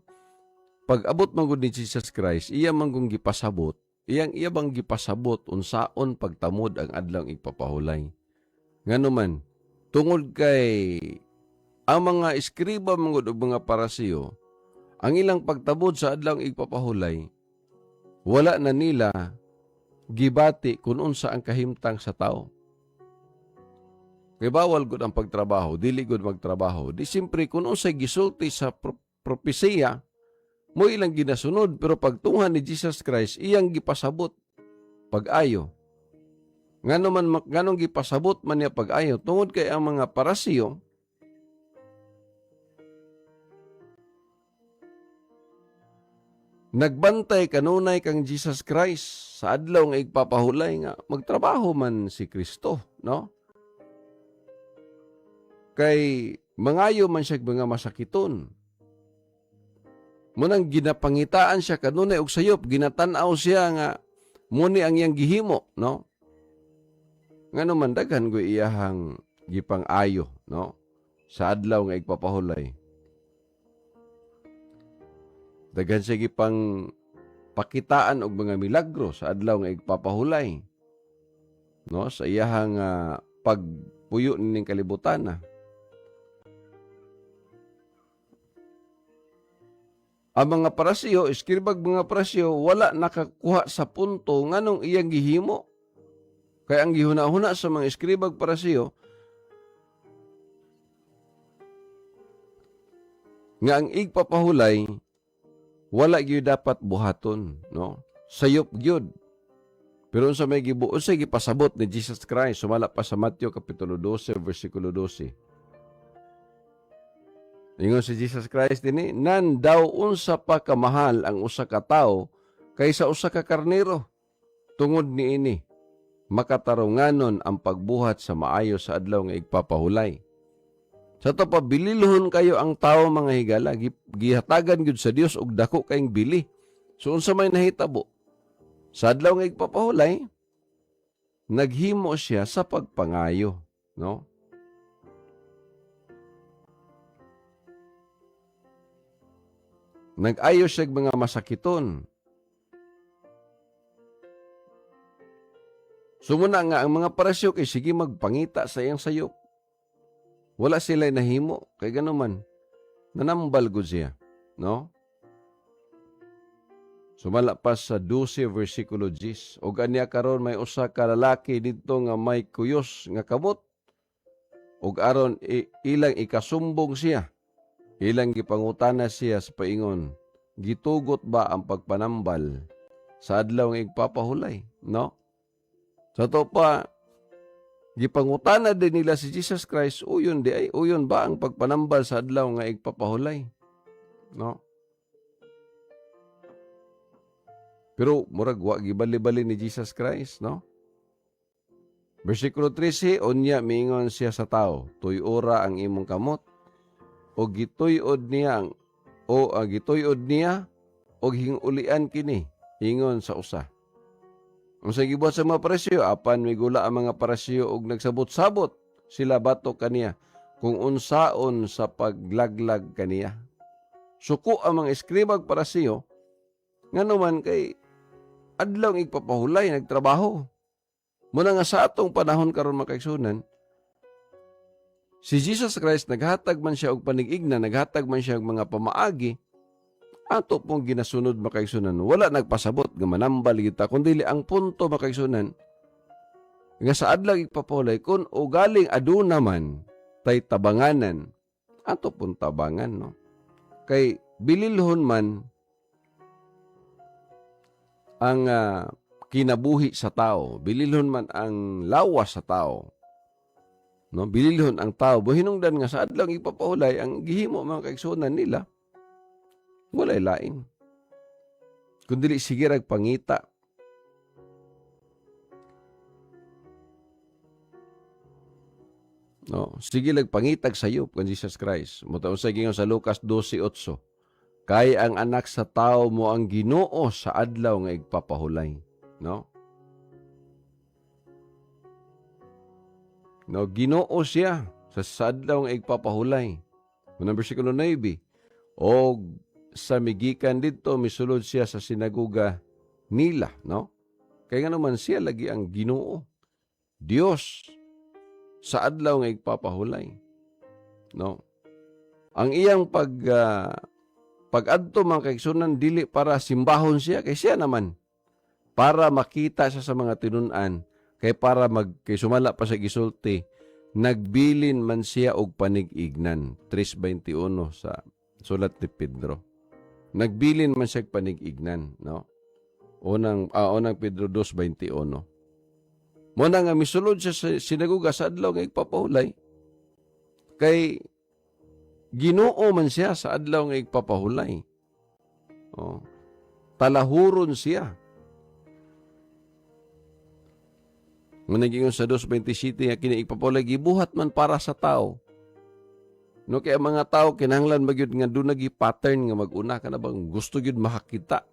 pag-abot man gud ni Jesus Christ, iya man kung gipasabot, iya bang gipasabot unsaon pagtamod ang adlaw igpapahulay. Ngano man tungod kay ang mga eskriba mangud og mga parasiyo, ang ilang pagtabod sa adlaw igpapahulay, wala na nila gibati kung unsa ang kahimtang sa tao. Kay bawal gud ang pagtrabaho, dili gud magtrabaho. Di simpre kung unsay gisulti sa propesiya, mo ilang ginasunod, pero pagtunghan ni Jesus Christ, iyang gipasabot pag-ayo. Nganong gipasabot man niya pag-ayo, tungod kay ang mga parasiyo, nagbantay kanunay kang Jesus Christ sa adlaw nga igpapahulay nga magtrabaho man si Kristo, no? Kay mangayo man siya mga masakiton. Munang ginapangitaan siya kanunay og sayop, ginatan-aw siya nga muni ang iyang gihimo, no? Ngano man daghan go iyahang gipang-ayo, no? Sa adlaw nga igpapahulay. Daghan sige pang pakitaan og mga milagro sa adlaw nga igpapahulay. No, sa iyahang pagpuyo ning kalibutan na. Ang mga parasiyo, iskribag mga parasiyo, wala nakakuha sa punto nganong iyang gihimo. Kaya ang gihuna-huna sa mga iskribag parasiyo, nga ang igpapahulay, wala gyud dapat buhaton, no? Sayop gyud. Pero unsa may gibuo sa gipasabot ni Jesus Christ, sumala pa sa Mateo kapitulo 12 versikulo 12. Ingon si Jesus Christ dinhi, nan daw unsa pa kamahal ang usa ka tawo kaysa usa ka karnero. Tungod niini, makatarunganon ang pagbuhat sa maayo sa adlaw nga igpapahulay. Sa to pabililhon kayo ang tawo mga higala, gihatagan gyud sa Dios og dako kayong bili. So unsa may nahitabo? Sa adlaw nga igpapahulay, naghimo siya sa pagpangayo, no? Nag-ayo siya mga masakiton. Sumuna nga ang mga parasyo kay sige magpangita sa iyang sayop. Wala sila nahimo kay ganuman nanambal gud siya, no? Sumala pa sa 12 versikulo 10. Og aniya karon may usa ka lalaki didto nga may kuyos nga kamot. Og aron ilang ikasumbong siya. Ilang gipangutana siya sa paingon, gitugot ba ang pagpanambal sa adlaw nga igpapahulay, no? Sa to pa, gipangutana din nila si Jesus Christ, uyon ba ang pagpanambal sa adlaw nga igpapahulay, no? Pero murag wa gibali-bali ni Jesus Christ, no? Versikulo 13, unya miingon siya sa tao, tuy-ora ang imong kamot. O gituyod niya o hingulian kini ingon sa usa. Ang sa gibuhat sa mga parasyo, apan may gula ang mga parasyo og nagsabot-sabot sila batok kaniya kung unsaon sa paglaglag kaniya. Suko ang mga eskribag parasyo nganuman kay adlaw igpapahulay nagtrabaho. Muna nga sa atong panahon karon makaigsunan, si Jesus Christ, naghatag man siya og panig-igna, naghatag man siya og mga pamaagi, ato pong ginasunod makaigsunan. Wala nagpasabot nga manambal kita, kundi ang punto makaigsunan, nga sa adlaw igpapahulay, kung ugaling aduna man, tay tabanganan, ato pong tabangan, no? Kay bililhon man ang kinabuhi sa tao, bililhon man ang lawas sa tao, no, bililhon ang tao, buhinungdan nga sa adlaw ipapahulay ang gihimo mga kaigsunan nila, walay lain. Kundi sige rag pangita. No, sige lag pangitag sayop kan Jesus Christ. Mutaon sa gingon sa Lucas 12:8. Kay ang anak sa tao mo ang Ginoo sa adlaw nga igpapahulay, no? No, Ginoo siya sa adlaw nga igpapahulay. Unang bersikulo 9. O sa migikan dito, misulod siya sa sinaguga nila, no? Kaya nga naman siya lagi ang Ginoo. Dios sa adlaw nga igpapahulay, no? Ang iyang pag-adto mga kaigsunan, dili para simbahon siya, kay siya naman para makita siya sa mga tinun-an. Kay para kay sumala pa sa gisulti, nagbilin man siya og panig-ignan. 3:21 sa sulat ni Pedro. Nagbilin man siya og panig-ignan, no? Unang Pedro 2:21. Muna nga misulod siya sa sinaguga sa adlaw nga igpapahulay. Kay Ginoo man siya sa adlaw nga igpapahulay. Oh. Talahuron siya. Nung naging sa 2:27 nga kini igpapahulay, gibuhat man para sa tao. No, kaya mga tao kinahanglan magyud nga doon nagi-pattern nga mag-una ka na bang gusto gyud makakita.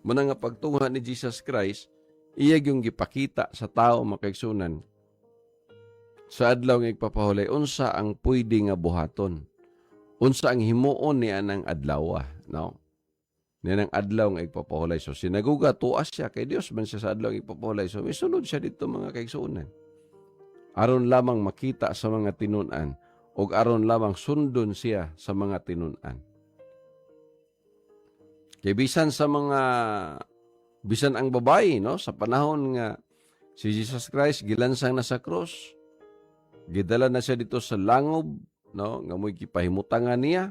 Muna nga pagtunga ni Jesus Christ, iya yung gipakita sa tao makaigsunan. Sa adlaw nga igpapahulay, unsa ang pwede nga buhaton? Unsa ang himuon niya ng adlaw, no? Niyan ang adlaw nga igpapahulay. So sinaguga tuas siya kay Dios man siya sa adlaw nga igpapahulay. So misulod siya dito mga kaigsuonan. Aron lamang makita sa mga tinun-an o aron lamang sundon siya sa mga tinun-an. Kay bisan ang babae, no, sa panahon nga si Jesus Christ gilansang na sa cross, gidala na siya dito sa langob, no, nga mo'y gipahimutangan niya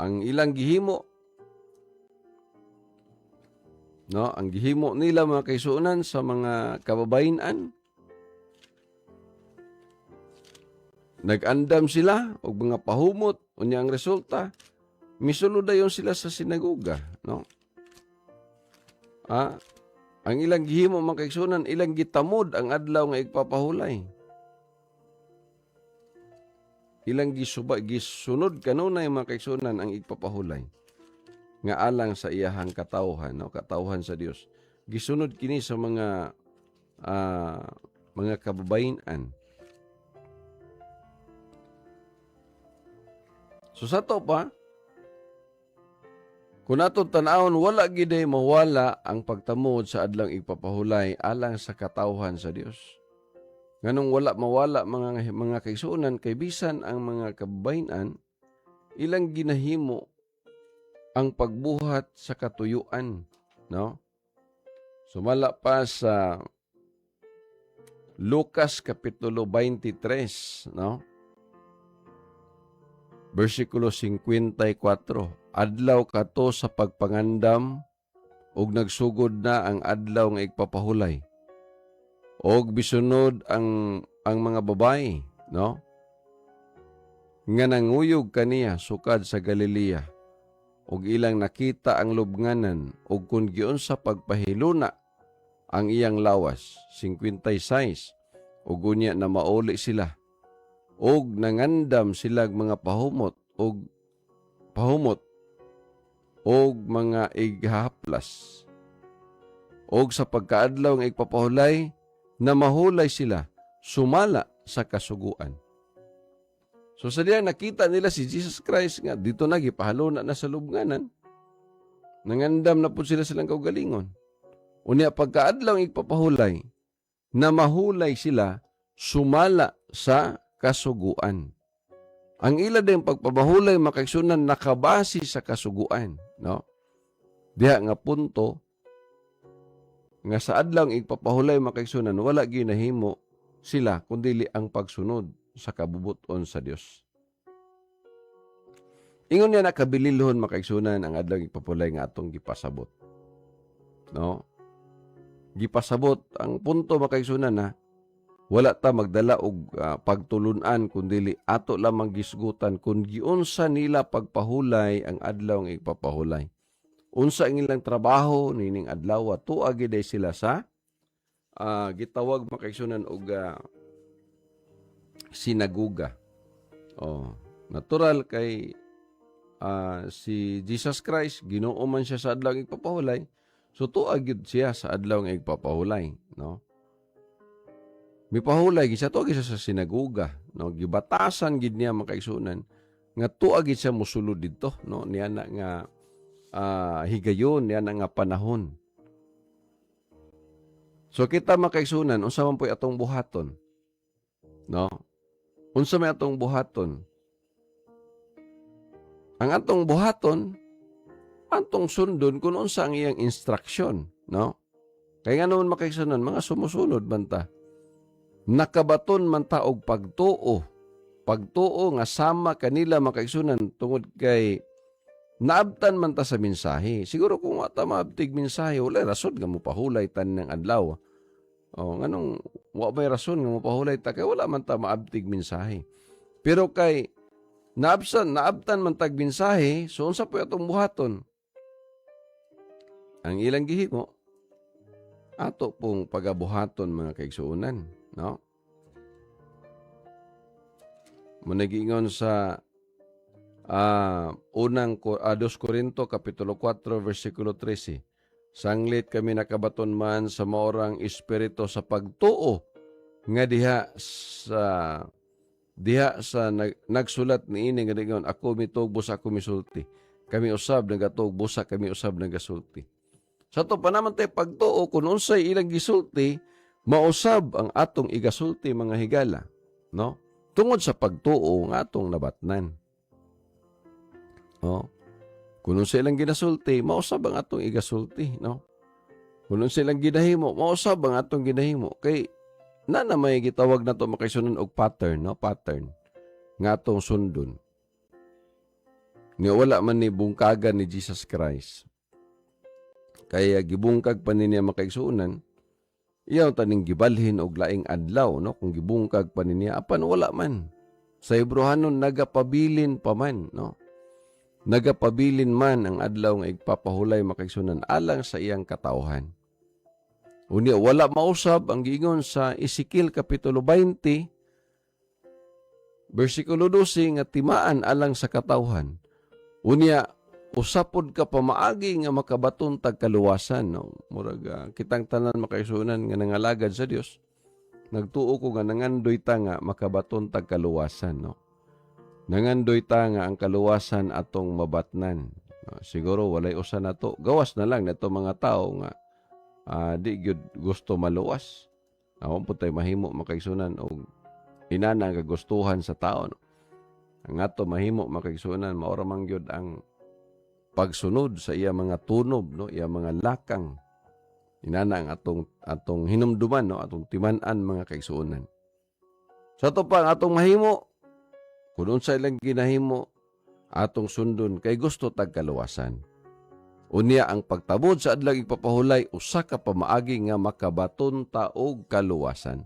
ang ilang gihimo. No, ang gihimo nila mga kaisuunan sa mga kababayenan. Nag-andam sila og mga pahumot, unya ang resulta misulod dayon sila sa sinagoga, no? Ang ilang gihimo mga kaigsuonan, ilang gitamod ang adlaw nga igpapahulay. Ilang gisunod kanunay mga kaigsuonan ang igpapahulay nga alang sa iyahang katawhan, no? Katawhan sa Dios. Gisunod kini sa mga kababayenan. So sa to pa, kung nato tanawon wala giday mawala ang pagtamod sa adlang igpapahulay alang sa katawhan sa Dios. Nganong wala mawala mga kaigsuonan kay bisan ang mga kababayenan ilang ginahimo ang pagbuhat sa katuyuan, no? Sumala pa sa Lucas kapitulo 23, no? Versikulo 54. Adlaw kato sa pagpangandam ug nagsugod na ang adlaw nga igpapahulay. Og bisunod ang mga babae, no? Nga nanguyog kaniya sukad sa Galilea. Og ilang nakita ang lubnganan og kun giunsa pagpahiluna ang iyang lawas. 56. Og unya na mauli sila. Og nangandam silag mga pahumot og mga ighaplas. Og sa pagkaadlaw ng igpapahulay, na mahulay sila, sumala sa kasuguan. So sa diyan nakita nila si Jesus Christ nga dito na gipahalo na sa lubnganan. Nangandam na po sila silang kaugalingon. Unya pagkaadlaw ng igpapahulay, na mahulay sila, sumala sa kasuguan. Ang ila din pagpabahulay makaigsunan nakabase sa kasuguan, no? Diha nga punto nga sa adlaw igpapahulay makaigsunan wala ginahimo sila kundi ang pagsunod sa kabubuton sa Dios. Ingon niya nakabililhon makaigsunan ang adlaw igpapahulay nga atong gipasabot. No? Gipasabot ang punto makaigsunan na wala ta magdala og pagtulunan kundi ato lamang gisgutan kung giunsa nila pagpahulay ang adlaw nga igpapahulay. Unsa ang ilang trabaho nining adlaw tuagi day sila sa gitawag makaigsunan og sinaguga. Natural kay si Jesus Christ Ginoo man siya sa adlaw nga igpapahulay. So tuagi siya sa adlaw nga igpapahulay, no? Mipahulay gisa tuagi siya sa sinaguga, no? Gibatasan gid niya makaigsunan nga tuagi siya mosulod didto, no? Niya na nga higayon, niya na nga panahon. So kita makaigsunan unsa man po'y atong buhaton, no? Unsa may atong buhaton? Ang atong buhaton atong sundon kung unsa ang iyang instruction, no? Kaya nga naman makaigsunan mga sumusunod man ta. Nakabaton man ta og pagtuo nga sama kanila makaigsunan tungod kay naabtan man ta sa mensahe. Siguro kung ata maabtig mensahe wala rason nga mopahulay tan ng adlaw. Nganong wa may rason nga mopahulay ta kay wala man ta maabtig mensahe. Pero kay naabtan man tag mensahe, so unsa po atong buhaton? Ang ilang gihimo ato pong pagabuhaton mga kaigsuonan, no? Managingon sa 2 Korinto kapitulo 4 versikulo 13. Sanglit kami nakabaton man sa maorang espiritu sa pagtuo nga diha sa nagsulat niini nga dingon ako mitugbo sa ako misulti. kami usab nagatuog busa, kami usab nagasulti. Sa to pa naman tayo pagtuo, kung unsay ilang gisulti, mausab ang atong igasulti mga higala. No? Tungod sa pagtuo nga atong nabatnan. No? Kung unsay ilang ginasulti, mausab ang atong igasulti. No? Kung unsay ilang ginahimo, mausab ang atong ginahimo. Kay na may gitawag na to makaisunan og pattern, no? Pattern nga atong sundon. Nga wala man ni bungkagan ni Jesus Christ. Kaya gibungkag pa niya makaigsunan, iyaw taning gibalhin og laing adlaw, no? Kung gibungkag pa niya, apan wala man. Sa Hebrehanon nagapabilin pa man, no? Nagapabilin man ang adlaw nga igpapahulay makaigsunan alang sa iyang katawhan. Unya wala mausab ang giingon sa Ezekiel kapitulo 20 versikulo 12 nga timaan alang sa katawhan. Unya usapod ka pa maagi nga makabaton tag kaluwasan, no? Murag kitang tanan makaisunan nga nangalagad sa Dios. Nagtuo ko nga nangandoy ta nga makabaton tag kaluwasan, no? Nangandoy ta nga ang kaluwasan atong mabatnan. No? Siguro walay usa nato. Gawas na lang nato mga tao nga di gyud gusto maluwas. Awon po tayo mahimo makaigsunan og inana nga gustuhan sa tao, no? Ang ato mahimo makaigsunan maora man gyud ang pagsunod sa iya mga tunob, no? Iya mga lakang. Inana ang atong hinumduman, no? Atong timan-an mga kaigsuonan. Sa to pa ang atong mahimo, kung unsa ilang ginahimo, atong sundon kay gusto tag kaluwasan. Unya ang pagtabod sa adlaw igpapahulay, usa ka pamaagi nga makabaton ta og kaluwasan.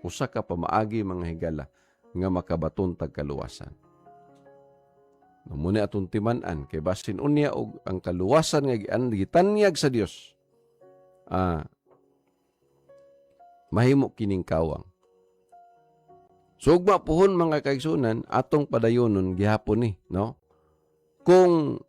Usa ka pamaagi mga higala nga makabaton tag kaluwasan. Muna atong timan-an kay basin unya og ang kaluwasan nga gitanyag sa Dios. Mahimo kining kawang. Sugma puhon mga kaigsunan atong padayonon gihapon ni, no? Kung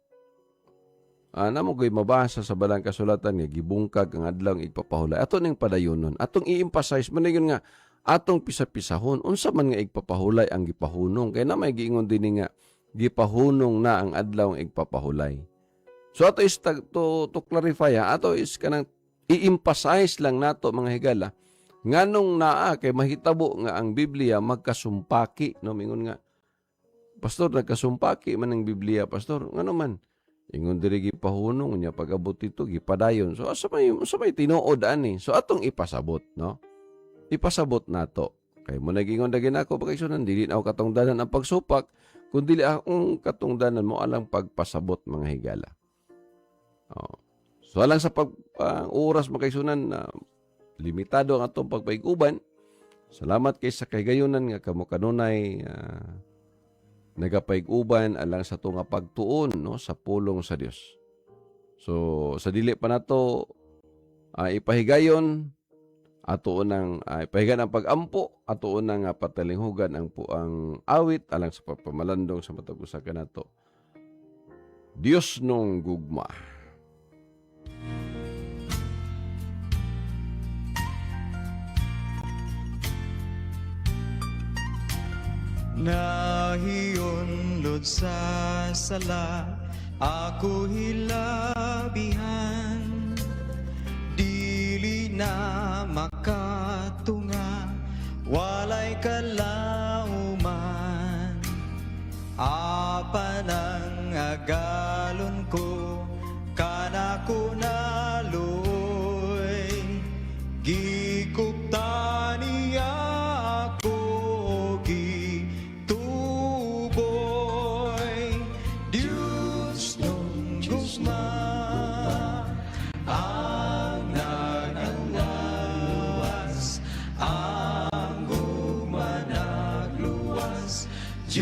namo ko'y mabasa sa balang kasulatan nga gibungkag ang adlaw nga igpapahulay. Ato ning padayonon, atong i-emphasize man nga atong pisa-pisahon unsa man nga igpapahulay ang gipahunong. Kay na may giingon din nga gipahunong na ang adlaw nga igpapahulay. So ato is to clarify, ato is kanang i-emphasize lang nato mga higala nganong naa kay mahitabo nga ang Biblia magkasumpaki, no? Mingon nga pastor nagkasumpaki man ang Biblia, pastor. Ngano man? Ingon diri gipahunong nya pag-abot dito gipadayon. So asa may tinuod ani. So atong ipasabot, no? Ipasabot nato. Kay mo nagingon dagin ako pagkaigsunan dili na ako katungdanan ang pagsupak, kundi akong katungdanan mo alang pagpasabot mga higala. Oh. So alang sa oras makaigsunan limitado ang atong pagpaiguban. Salamat kay sa kaygayonan nga kamo kanunay nagapaig-uban alang sa tunga pagtuon, no, sa pulong sa Dios. So sa dili pa nato ipahigayon ato unang ipahigan ang pag-ampo, ato unang patalinghugan ang awit alang sa pagpamalandong sa matag usa kanato. Dios nung gugma. Nahiyunlod sa sala, ako hilabihan. Dili na makatunga, walay kalauman. Apan ang agalon ko, kanako naloy. Gikupta niya ako,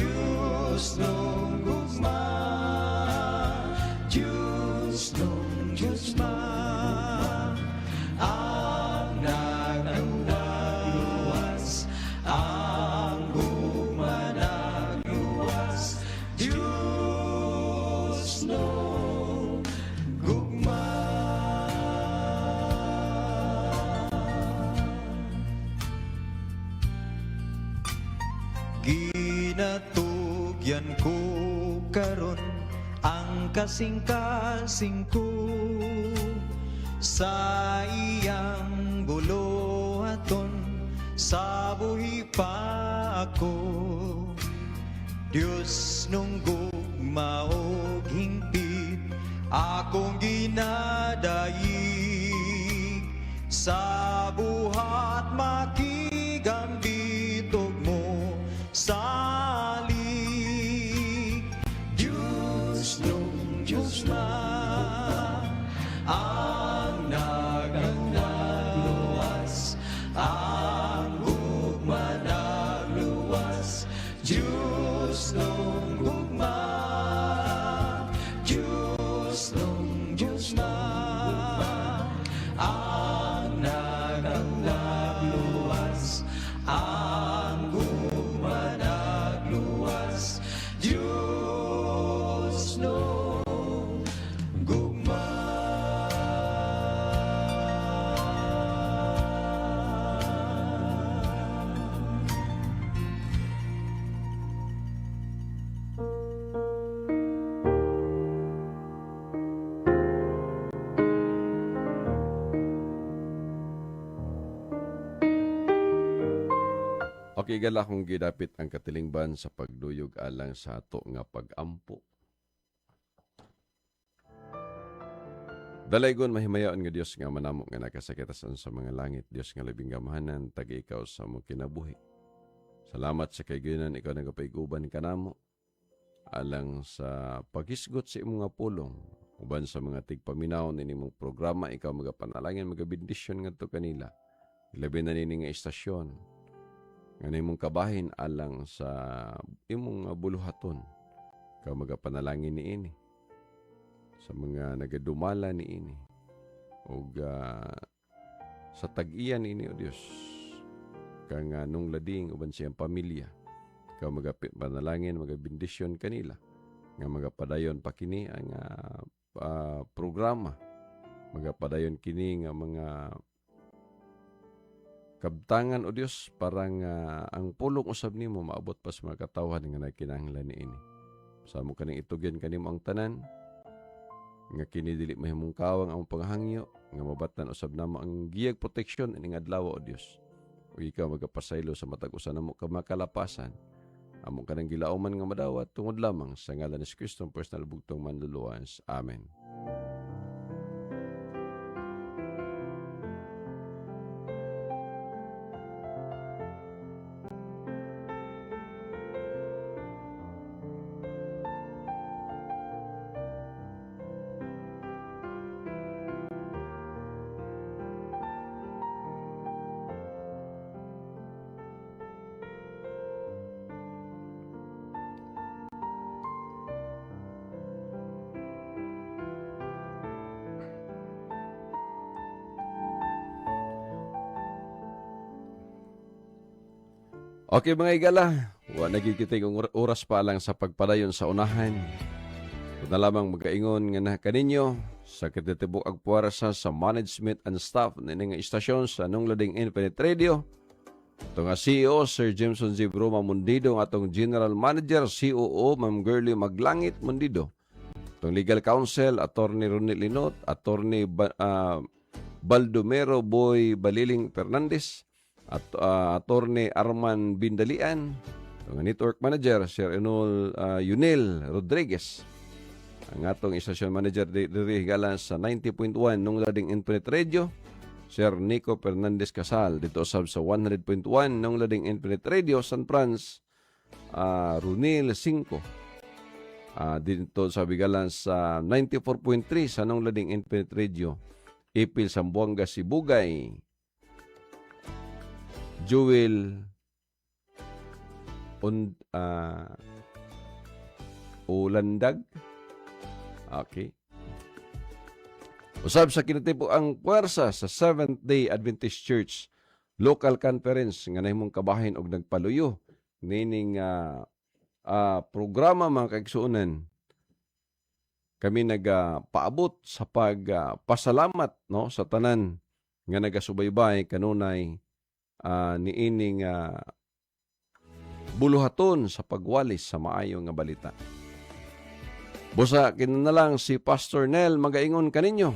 Diyos nung gugma, Diyos nung gugma, ang nagluwas, ang gugma nagluwas, Diyos nung gugma. Ginatugyan ko karon ang ang kasing-kasing ko sa iyang buluhaton, sa buhi pa ako. Diyos nung gugmaog hingpit, akong ginadaig, sa buhat makigambitog mo salig. Diyos nung Diyos na ang nagluwas, ang gugma nagluwas. Diyos nung gugma, Diyos nung Diyos na ang nagluwas, ang gugma nagluwas. Diyos nung gugma. Okay, gala kung gidapit ang katilingban sa pagduyog alang sa ato nga pag-ampo. Dalaygon mahimayaon nga Dios nga manamo nga nakasakitasan sa mga langit, Dios nga labing gamahanan, tagi ikaw sa mo kinabuhi. Salamat sa kaygunan ikaw nagapayguban kanamo alang sa paghisgot sa imong nga pulong. Uban sa mga tigpaminaw ni nimong programa, ikaw magapanalangin, magabindisyon ngadto kanila. Ilabi na nini nga istasyon. Nga nimong kabahin alang sa imong buluhaton. Ikaw magapanalangin ni ini. Sa mga nagadumala ni ini. O sa tag-iyan ini o Diyos. Kang nung lading uban siyang pamilya. Ikaw magapanalangin, magabindisyon kanila. Nga magapadayon pa kini ang programa. Magapadayon kini nga mga kabtangan o Diyos, parang ang pulong usab nimo maabot pa sa mga katawhan nga nagkinahanglan niini. Sa mo kaning itugyan kanimo ang tanan, nga kini dili mahimong kawang ang panghangyo, nga mabatan usab namo ang giyag proteksyon ining adlaw o Diyos. O ikaw magapasaylo sa matag usa namo ka makalapasan. Among kanang gilauman nga madawat tungod lamang sa ngalan ni Kristo ang personal bugtong manluluwas. Amen. Okay mga igala, nagkikitig ang oras pa lang sa pagpadayon sa unahan. Kung na lamang magkaingon nga na kaninyo sa kititibok ang puwersa sa management and staff na nga istasyon sa Nong Lading Infinite Radio. Ito nga CEO Sir Jameson Z. Broma Mundido, atong General Manager COO Ma'am Girlie Maglangit Mundido. Itong Legal Counsel Attorney Ronnie Linot, Attorney Baldomero Boy Baliling Fernandez, at Attorney Arman Bindalian, ang Network Manager Sir Enol Yunil Rodriguez, ang atong Station Manager diri higalan sa 90.1 Nong Lading Infinite Radio Sir Nico Fernandez Casal, dito usab sa 100.1 Nong Lading Infinite Radio San Franz, Runil 5, dito sa bigalan sa 94.3 sa Nong Lading Infinite Radio Ipil Sambuanga Sibugay, Jewel Ulandag. Okay. Usab sa kinatipo ang puwersa sa Seventh-day Adventist Church Local Conference nga nahimong kabahin og nagpaluyo nining programa mga kaigsuonan. Kami nagpaabot sa pagpasalamat no sa tanan nga nagasubaybay kanunay niining buluhaton sa pagwalis sa maayo nga balita. Busa kinanalang si Pastor Nel magaingon kaninyo.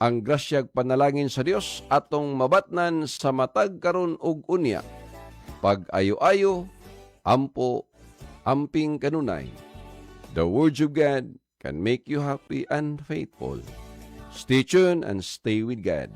Ang grasyag panalangin sa Dios atong mabatnan sa matag karon ug unya. Pag ayo-ayo, ampo, amping kanunay. The words of God can make you happy and faithful. Stay tuned and stay with God.